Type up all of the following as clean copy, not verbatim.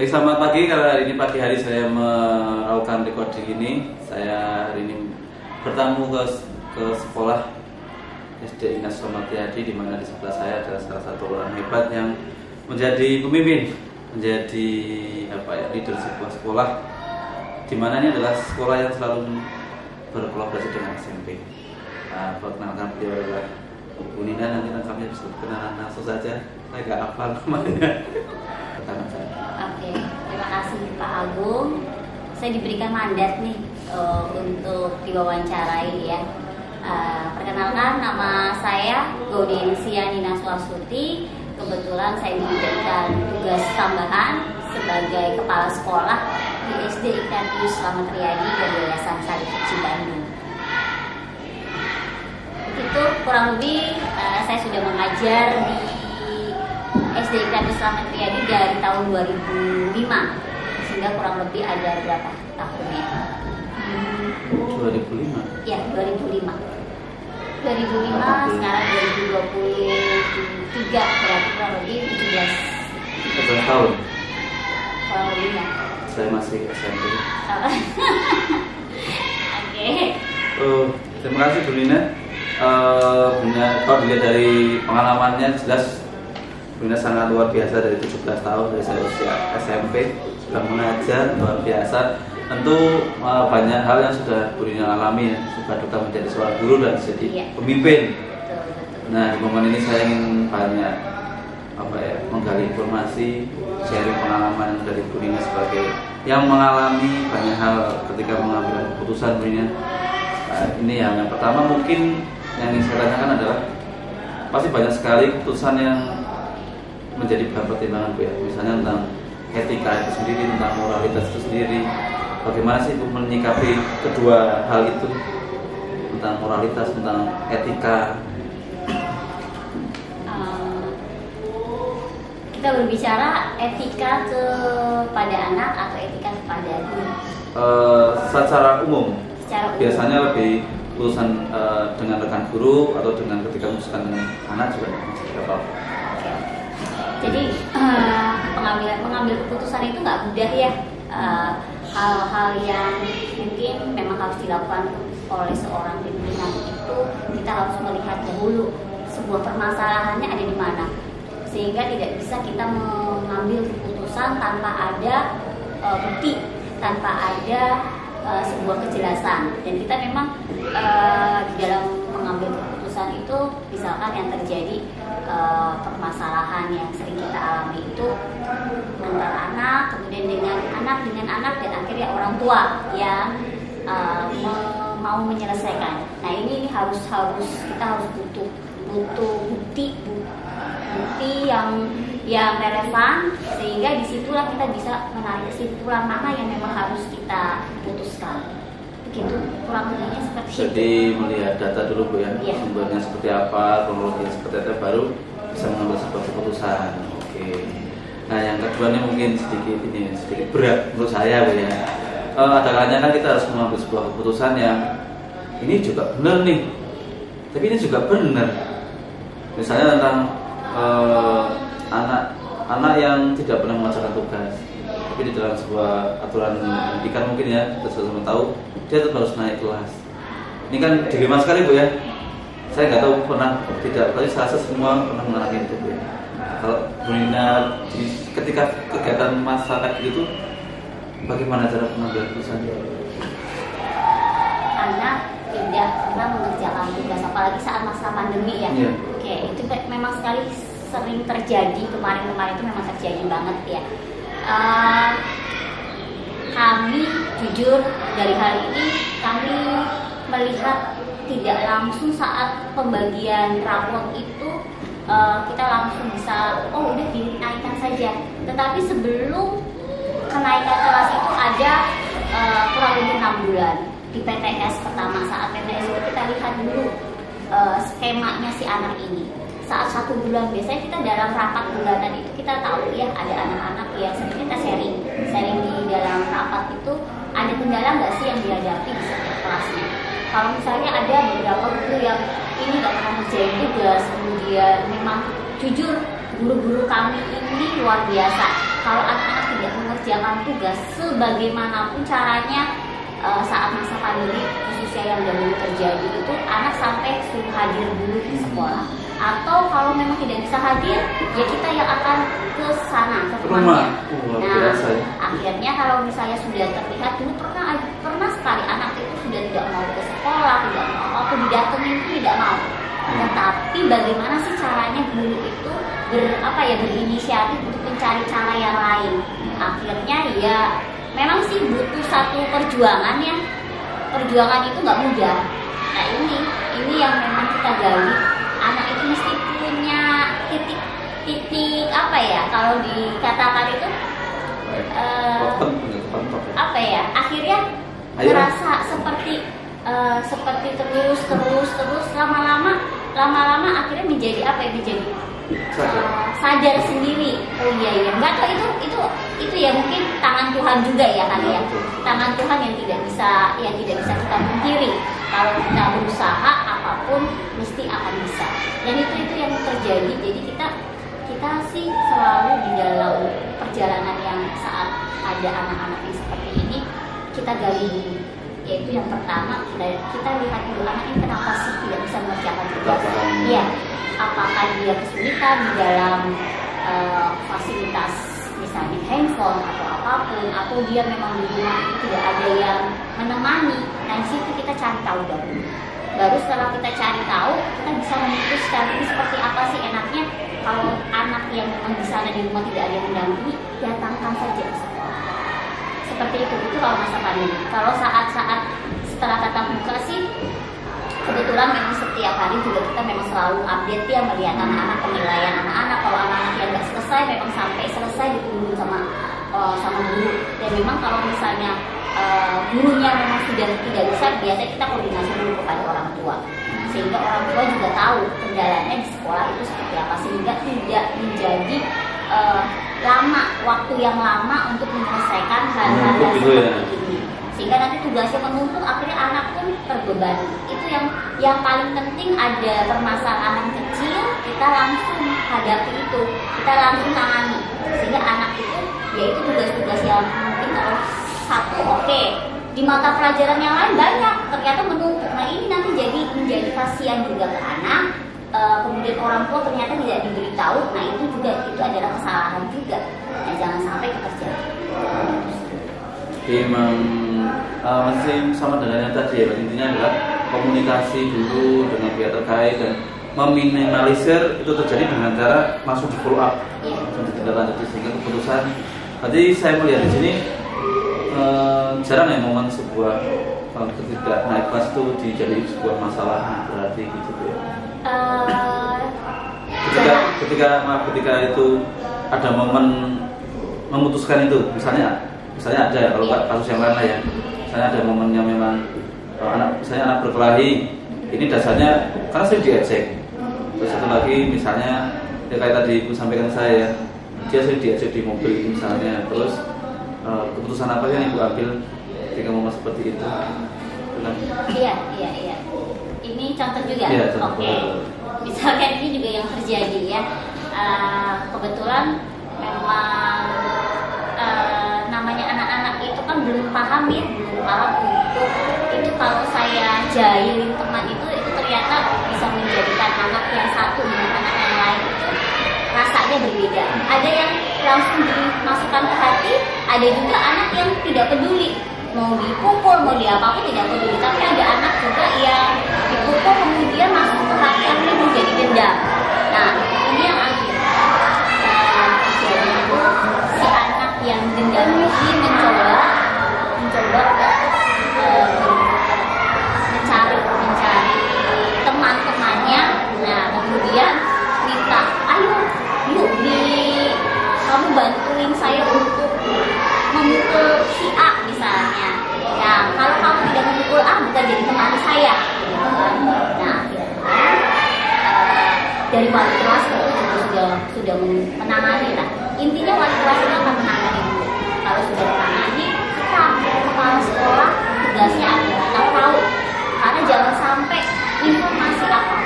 Baik, selamat pagi. Karena hari ini pagi hari saya melakukan recording ini, saya hari ini bertamu ke sekolah SD Inas Somatriadi, di mana di sebelah saya adalah salah satu orang hebat yang menjadi pemimpin, menjadi leader sebuah sekolah, di mana ini adalah sekolah yang selalu berkolaborasi dengan SMP. Perkenalkan beliau adalah Bu Nina, nanti kami bisa kenalan langsung saja. Saya nggak hafal namanya. Oke, terima kasih Pak Agung. Saya diberikan mandat nih untuk diwawancarai ya. Perkenalkan, nama saya Gaudensia Nina Swasuti. Kebetulan saya diberikan tugas tambahan sebagai kepala sekolah di SD Ignatius Slamet Riyadi dari Yayasan Sari Suci Bandung. Itu kurang lebih saya sudah mengajar di SD Ignatius Slamet Riyadi dari tahun 2005, sehingga kurang lebih ada berapa tahun ya? 2005? Ya, 2005. 2005, sekarang 2023, berarti kurang lebih 17 tahun. Kurang lebih ya. Saya masih SMP. Oke. Terima kasih Bu Nina. Benar, kalau dilihat dari pengalamannya jelas Bu Nina sangat luar biasa. Dari 17 tahun, dari saya usia SMP sudah mengajar, luar biasa. Tentu banyak hal yang sudah Bu Nina alami ya, sudah duka menjadi seorang guru dan jadi pemimpin. Nah, di momen ini saya ingin banyak menggali informasi, sharing pengalaman dari Bu Nina sebagai yang mengalami banyak hal ketika mengambil keputusan Bu Nina. Ini yang pertama mungkin yang ingin saya tanyakan adalah pasti banyak sekali keputusan yang menjadi bahan pertimbangan Bu ya, misalnya tentang etika itu sendiri, tentang moralitas itu sendiri. Bagaimana sih Bu menyikapi kedua hal itu, tentang moralitas, tentang etika? Kita berbicara etika kepada anak atau etika kepada guru? Secara umum. Biasanya lebih urusan dengan rekan guru atau dengan ketika memutuskan dengan anak juga tidak apa-apa. Jadi pengambil keputusan itu nggak mudah ya. Hal-hal yang mungkin memang harus dilakukan oleh seorang pimpinan itu kita harus melihat dahulu sebuah permasalahannya ada di mana, sehingga tidak bisa kita mengambil keputusan tanpa ada bukti, tanpa ada sebuah kejelasan. Dan kita memang di dalam mengambil keputusan itu, misalkan yang terjadi permasalahan yang sering kita alami itu antara anak, kemudian dengan anak, dan akhirnya orang tua yang mau menyelesaikan. Nah ini harus kita harus butuh bukti yang relevan, sehingga disitulah kita bisa menarik kesimpulan mana yang memang harus kita putuskan. Begitu kurang lebihnya seperti itu. Jadi melihat data dulu Bu ya, sumbernya seperti apa, kronologinya seperti apa, baru bisa mengambil sebuah keputusan. Oke. Nah yang kedua ini mungkin sedikit berat menurut saya Bu ya. Ada kalanya kan kita harus mengambil sebuah keputusan yang ini juga benar nih, tapi ini juga benar. Misalnya tentang anak yang tidak pernah mengerjakan tugas, tapi di dalam sebuah aturan pendidikan mungkin ya, kita sudah tahu dia tetap harus naik kelas. Ini kan dilema sekali Bu ya. Saya nggak tahu pernah tidak, tapi saya rasa semua pernah mengalami itu Bu ya. Kalau Bu Nina ketika kegiatan masa kayak gitu, bagaimana cara pengambilan keputusan? Anak tidak pernah mengerjakan tugas, apalagi saat masa pandemi ya. Oke, itu memang sering terjadi. Kemarin itu memang terjadi banget ya. Kami jujur dari hal ini kami melihat tidak langsung saat pembagian rapor itu kita langsung bisa udah dinaikkan saja. Tetapi sebelum kenaikan kelas itu ada kurang lebih 6 bulan di PTS pertama. Saat PTS itu kita lihat dulu skemanya si anak ini. Saat 1 bulan, biasanya kita dalam rapat bulanan itu kita tahu ya ada anak-anak yang sebenarnya kita sharing di dalam rapat itu ada kendala nggak sih yang dihadapi di setiap kelasnya. Kalau misalnya ada beberapa guru yang ini nggak pernah ngerjain tugas, kemudian memang jujur guru-guru kami ini luar biasa. Kalau anak-anak tidak mengerjakan mengerjakan tugas sebagaimanapun caranya. Saat masa pandemi khususnya yang dahulu terjadi itu, anak sampai suruh hadir dulu di sekolah, atau kalau memang tidak bisa hadir ya kita yang akan ke sana, ke rumahnya. Nah akhirnya kalau misalnya sudah terlihat dulu pernah sekali anak itu sudah tidak mau ke sekolah, tidak mau waktu didatengin itu tidak mau. Tetapi bagaimana sih caranya guru itu berinisiatif untuk mencari cara yang lain. Akhirnya ya memang sih butuh satu perjuangan ya. Perjuangan itu nggak mudah. Nah ini yang memang kita gali. Anak itu mesti punya titik apa ya? Kalau dikatakan itu apa ya? Akhirnya merasa seperti terus lama-lama akhirnya menjadi apa ya? Menjadi sadar sendiri. Oh iya nggak tahu itu ya mungkin tangan Tuhan juga ya kali ya, tangan Tuhan yang tidak bisa kita pungkiri. Kalau kita berusaha apapun mesti akan bisa, dan itu yang terjadi. Jadi kita sih selalu di dalam perjalanan yang saat ada anak-anak yang seperti ini kita gali dulu, yaitu yang pertama kita lihat dulu anak ini kenapa sih tidak bisa mengerjakan tugas. Iya, apakah dia kesulitan di dalam fasilitas misalnya handphone atau apapun, atau dia memang di rumah itu tidak ada yang menemani. Nah di situ kita cari tahu dulu. Baru setelah kita cari tahu, kita bisa memutuskan ini seperti apa sih enaknya. Kalau anak yang memang di sana di rumah tidak ada yang mendampingi, datangkan saja ke sekolah. Seperti itu kalau masa pandemi. Kalau saat-saat setelah tatap muka sih, kebetulan memang setiap hari juga kita memang selalu update ya, melihat anak-anak, penilaian anak-anak. Kalau anak-anak yang nggak selesai memang sampai selesai ditunggu sama guru. Dan memang kalau misalnya gurunya memang sudah tidak bisa, biasanya kita koordinasi dulu kepada orang tua, sehingga orang tua juga tahu kendalanya di sekolah itu seperti apa, sehingga tidak menjadi waktu yang lama untuk menyelesaikan hal-hal seperti ini. Sehingga nanti tugasnya menumpuk, akhirnya anak pun terbebani. Itu yang paling penting. Ada permasalahan kecil, kita langsung hadapi itu, kita langsung tangani, sehingga anak itu yaitu tugas-tugas yang mungkin kalau satu oke, di mata pelajaran yang lain banyak ternyata menumpuk. Nah ini nanti menjadi kasihan juga ke anak. Kemudian orang tua ternyata tidak diberitahu. Nah itu adalah kesalahan juga. Nah jangan sampai terjadi. Memang masih sama dengan yang tadi ya, intinya adalah komunikasi dulu dengan pihak terkait dan meminimalisir itu terjadi dengan cara masuk di follow up, langsung ditindaklanjuti, sehingga keputusan. Berarti saya melihat di sini jarang ya momen sebuah ketika naik kelas itu dijadikan sebuah masalah berarti gitu ya. Ketika itu ada momen memutuskan itu, misalnya ada ya, kalau kasus yang lain lah ya, misalnya ada momennya memang anak berkelahi, ini dasarnya karena saya diejek. Terus satu lagi misalnya ya kayak tadi ibu sampaikan saya, dia sering diejek di mobil misalnya. Terus keputusan apa yang ibu ambil ketika momen seperti itu? Iya. Ini contoh juga. Ya, Oke. Misalkan ini juga yang terjadi ya. Kebetulan memang namanya anak-anak itu kan belum paham untuk itu kalau saya jahilin teman itu ternyata bisa menjadikan anak yang satu dengan anak yang lain itu rasanya berbeda. Ada yang langsung dimasukkan ke hati, ada juga anak yang tidak peduli, mau dipukul mau diapapun tidak peduli. Tapi ada anak juga yang dipukul kemudian masuk ke hati yang menjadi dendam. Nah ini yang akhirnya si anak yang dendam ini mencoba mencari teman-temannya. Nah kemudian minta, ayo yuk kamu bantuin saya untuk memukul si A misalnya. Nah kalau kamu tidak memukul A bukan jadi teman saya. Nah dari wali kelas itu sudah menangani lah. Intinya wali kelas itu akan menangani. Kalau sudah menangani, kita kepala sekolah tugasnya adalah tahu. Karena jangan sampai informasi apapun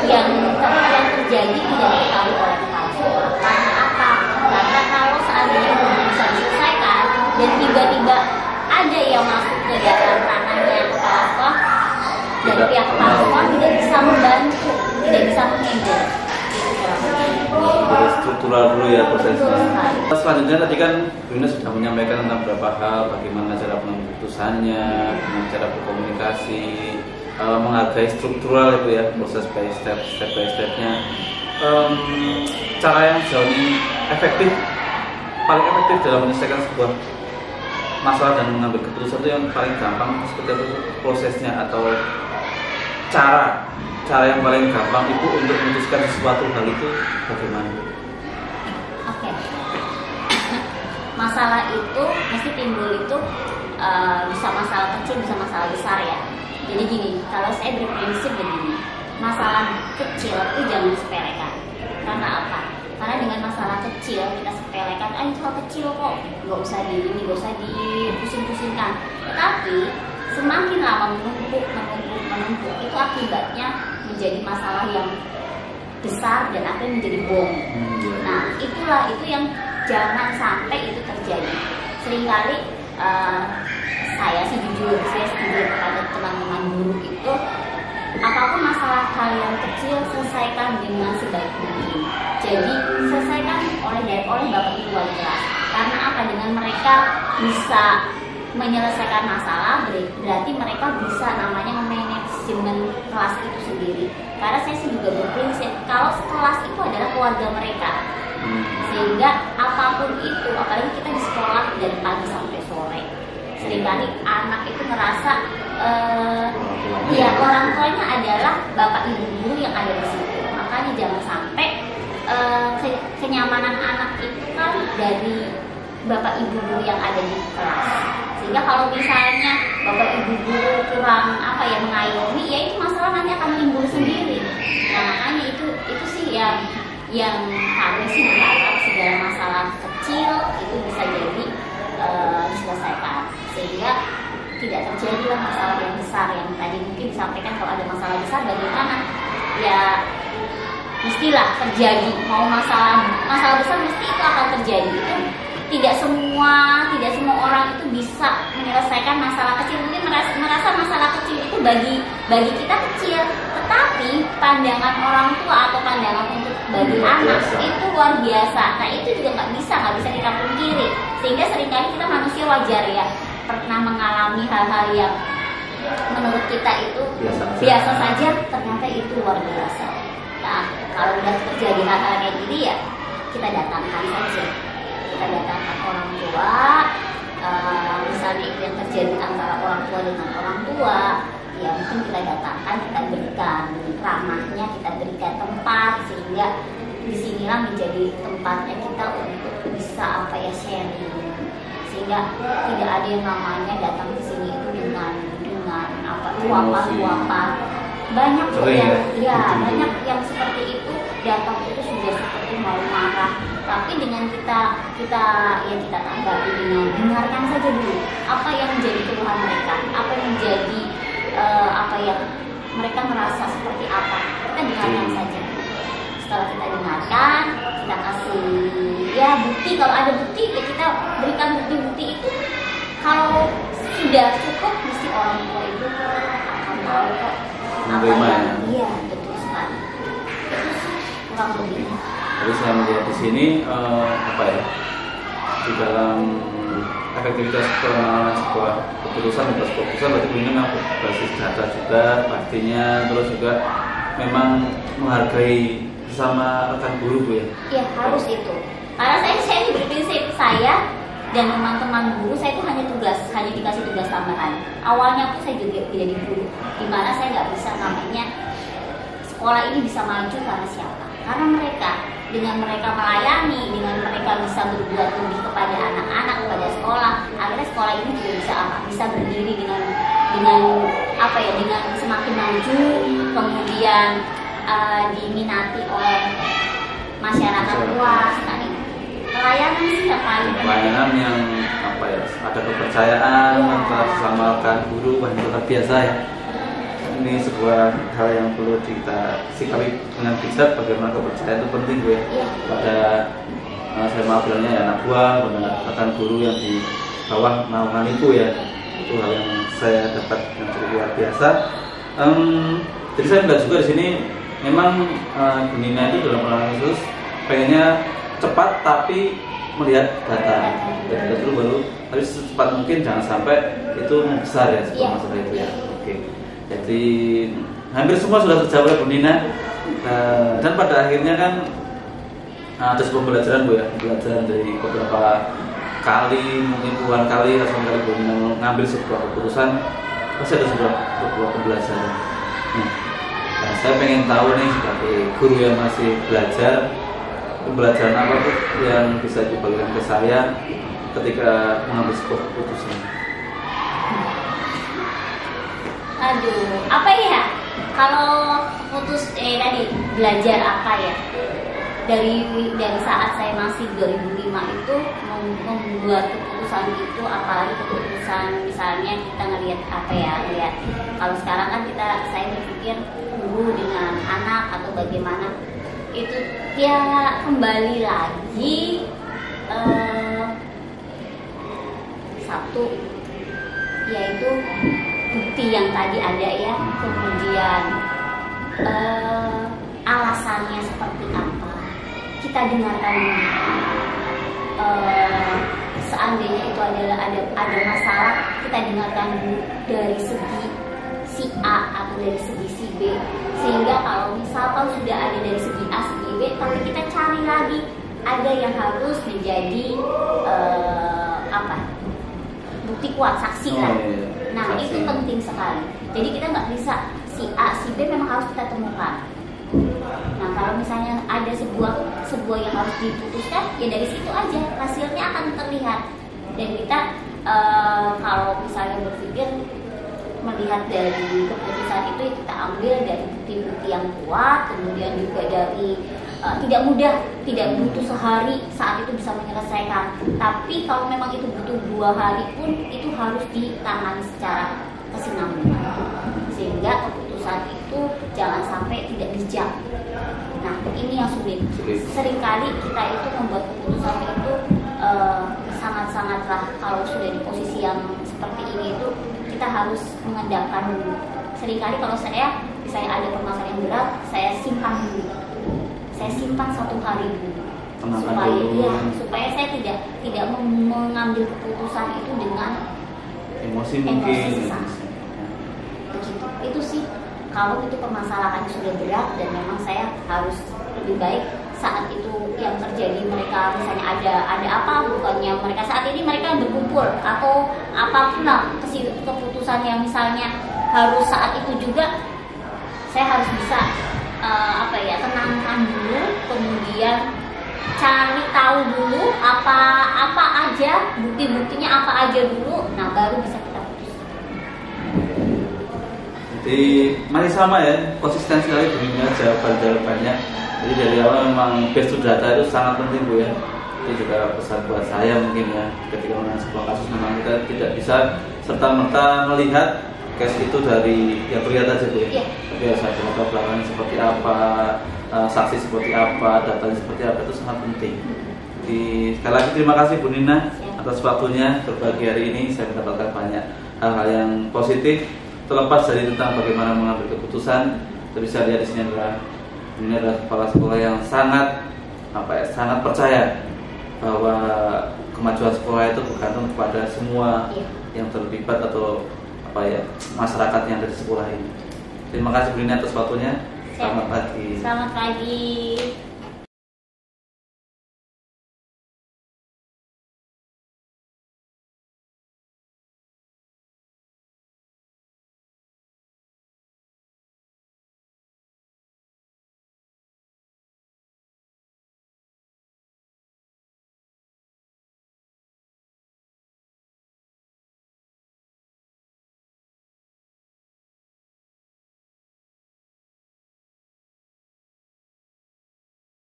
yang terjadi tidak diketahui oleh kepala sekolah. Karena apa? Karena kalau seandainya belum bisa diselesaikan, dan tiba-tiba ada yang masuk ke dalam ranahnya kepala sekolah dari pihak kepala sekolah tidak bisa membantu, tidak bisa menghandle. Struktural dulu ya prosesnya. Selanjutnya tadi kan Bu Ina sudah menyampaikan tentang beberapa hal, bagaimana cara pengambil keputusannya, bagaimana cara berkomunikasi, menghargai struktural itu ya, proses step by stepnya. Cara yang jauh ini paling efektif dalam menyelesaikan sebuah masalah dan mengambil keputusan itu yang paling gampang seperti apa prosesnya, atau cara yang paling gampang Ibu untuk memutuskan sesuatu hal itu bagaimana? Oke. Masalah itu mesti timbul itu bisa masalah kecil, bisa masalah besar ya. Jadi gini, kalau saya berprinsip begini, masalah kecil itu jangan sepelekan. Karena apa? Karena dengan masalah kecil kita sepelekan, itu hal kecil kok, nggak usah dipusing-pusingkan. Tetapi semakin lama menumpuk, itu akibatnya menjadi masalah yang besar dan akhirnya menjadi bom. Nah, itu yang jangan sampai itu terjadi. Seringkali saya setuju kepada teman-teman guru itu, apapun masalah hal yang kecil selesaikan dengan sebaik mungkin. Jadi selesaikan oleh Bapak Ibu wali kelas. Karena apa? Dengan mereka bisa menyelesaikan masalah, berarti mereka bisa namanya manajemen kelas itu sendiri. Karena saya sih juga berprinsip kalau kelas itu adalah keluarga mereka, sehingga apapun itu, apalagi kita di sekolah dari pagi sampai sore, seringkali anak itu merasa ya orang tuanya adalah bapak ibu guru yang ada di situ. Makanya jangan sampai kenyamanan anak itu kan dari bapak ibu guru yang ada di kelas. Sehingga kalau misalnya bapak ibu guru kurang mengayomi, ya itu masalah nanti akan timbul sendiri. Nah, makanya itu sih yang kami sih berharap segala masalah kecil itu bisa jadi diselesaikan, sehingga tidak terjadilah masalah yang besar yang tadi mungkin disampaikan. Kalau ada masalah besar bagaimana? Ya mestilah terjadi, mau masalah besar mesti itu akan terjadi. Itu tidak semua orang itu bisa menyelesaikan masalah kecil. Mungkin merasa masalah kecil itu bagi kita kecil, tetapi pandangan orang tua atau pandangan untuk bagi anak itu luar biasa. Nah, itu juga nggak bisa kita pungkiri. Sehingga seringkali kita manusia wajar ya, pernah mengalami hal-hal yang menurut kita itu biasa saja, ternyata itu luar biasa. Nah, kalau udah terjadi hal-hal kayak gini ya kita datangkan saja. Kita datangkan orang tua, misalnya itu yang terjadi antara orang tua dengan orang tua, ya mungkin kita datangkan, kita berikan ramahnya, kita berikan tempat, sehingga disinilah menjadi tempatnya kita untuk bisa sharing, sehingga tidak ada yang namanya datang ke sini itu dengan luapan. Banyak banyak yang seperti itu datang itu sudah seperti mau marah, tapi dengan kita tanggapi dengan dengarkan saja dulu apa yang menjadi keluhan mereka, apa yang menjadi yang mereka merasa seperti apa, kita dengarkan saja. Setelah kita dengarkan, kita kasih bukti. Kalau ada bukti ya kita berikan bukti itu. Kalau sudah cukup, mesti orang tua itu akan tahu kok apa yang betul sekali. Kurang lebih. Jadi saya melihat di sini di dalam efektivitas pengambilan sebuah keputusan berarti ini memang berbasis data juga pastinya, terus juga memang menghargai bersama rekan guru Bu ya. Iya, harus itu. Karena saya berprinsip, saya dan teman-teman guru saya itu hanya dikasih tugas tambahan. Awalnya pun saya juga jadi guru, dimana saya nggak bisa namanya sekolah ini bisa maju karena siapa? Karena mereka, dengan mereka melayani, dengan mereka bisa berbuat lebih kepada anak-anak, kepada sekolah, akhirnya sekolah ini juga bisa berdiri dengan semakin maju, kemudian diminati oleh masyarakat luas. Pelayanan sih yang paling pelayanan yang ada kepercayaan antara sesama rekan guru, luar biasa ya. Ini sebuah hal yang perlu kita sikapi dengan bijak, bagaimana kepercayaan itu penting Bu ya. Pada saya mau bilangnya anak buah, pada rekan guru yang bawah naungan ibu ya. Itu hal yang saya dapat yang cukup luar biasa. Jadi saya melihat juga di sini memang Bu Nina itu dalam penanganan kasus pengennya cepat tapi melihat data. Jadi dulu baru harus secepat mungkin, jangan sampai itu besar ya sebuah masalah itu ya. Oke. Jadi hampir semua sudah terjawab oleh Bu Nina. Dan pada akhirnya kan ada sebuah pembelajaran Bu ya, pembelajaran dari beberapa kali, mungkin puluhan kali, ratusan kali Bu Nina mengambil sebuah keputusan, pasti ada sebuah pembelajaran. Nah, saya pengen tahu nih sebagai guru yang masih belajar, pembelajaran apa tuh yang bisa dibagikan ke saya ketika mengambil sebuah keputusan. Aduh, apa ya? Kalau putus tadi belajar apa ya? Dari saat saya masih 2005 itu membuat keputusan itu, apalagi keputusan misalnya kita ngelihat apa ya, lihat kalau sekarang kan saya berpikir guru dengan anak atau bagaimana itu ya kembali lagi satu yaitu bukti yang tadi ada ya, kemudian alasannya seperti apa kita dengarkan. Seandainya itu ada masalah, kita dengarkan dulu dari segi si A atau dari segi si B, sehingga kalau misalkan sudah ada dari segi A, segi B, tapi kita cari lagi ada yang harus menjadi bukti kuat, saksi lah. Nah, saksi. Itu penting sekali. Jadi kita nggak bisa si A, si B memang harus kita temukan. Nah, kalau misalnya ada sebuah yang harus diputuskan, ya dari situ aja hasilnya akan terlihat. Dan kita kalau misalnya berpikir melihat dari keputusan itu, ya kita ambil dari bukti-bukti yang kuat, kemudian juga dari tidak mudah, tidak butuh sehari saat itu bisa menyelesaikan. Tapi kalau memang itu butuh 2 hari pun itu harus ditangani secara kesinambungan, sehingga keputusan itu jangan sampai tidak bijak. Nah, ini yang sulit. Seringkali kita itu membuat keputusan itu sangat-sangatlah, kalau sudah di posisi yang seperti ini itu kita harus mengendapkan dulu. Seringkali kalau saya ada permasalahan yang berat, saya simpan dulu. Saya simpan 1 hari dulu. Supaya saya tidak mengambil keputusan itu dengan emosi sesaat. Begitu. Itu sih kalau itu permasalahan sudah berat dan memang saya harus lebih baik saat itu yang terjadi, mereka misalnya ada apa, bukannya mereka saat ini mereka berkumpul atau apapun lah keputusan yang misalnya harus saat itu juga, saya harus bisa tenangkan dulu, kemudian cari tahu dulu apa aja, bukti-buktinya apa aja dulu, nah baru bisa kita putus. Jadi masih sama ya, konsisten sekali dengan jawabannya. Jadi dari awal memang base to data itu sangat penting Bu ya. Itu juga pesan buat saya mungkin ya, ketika menangani sebuah kasus memang kita tidak bisa serta-merta melihat case itu dari yang terlihat aja Bu ya. Tapi harus ada latar belakangnya seperti apa, saksi seperti apa, datanya seperti apa, itu sangat penting. Jadi sekali lagi terima kasih Bu Nina atas waktunya berbagi hari ini. Saya mendapatkan banyak hal-hal yang positif, terlepas dari tentang bagaimana mengambil keputusan. Tapi saya lihat di sini ini adalah kepala sekolah yang sangat percaya bahwa kemajuan sekolah itu bergantung kepada semua yang terlibat atau masyarakat yang ada di sekolah ini. Terima kasih Bu Nina atas waktunya. Selamat pagi. Selamat pagi.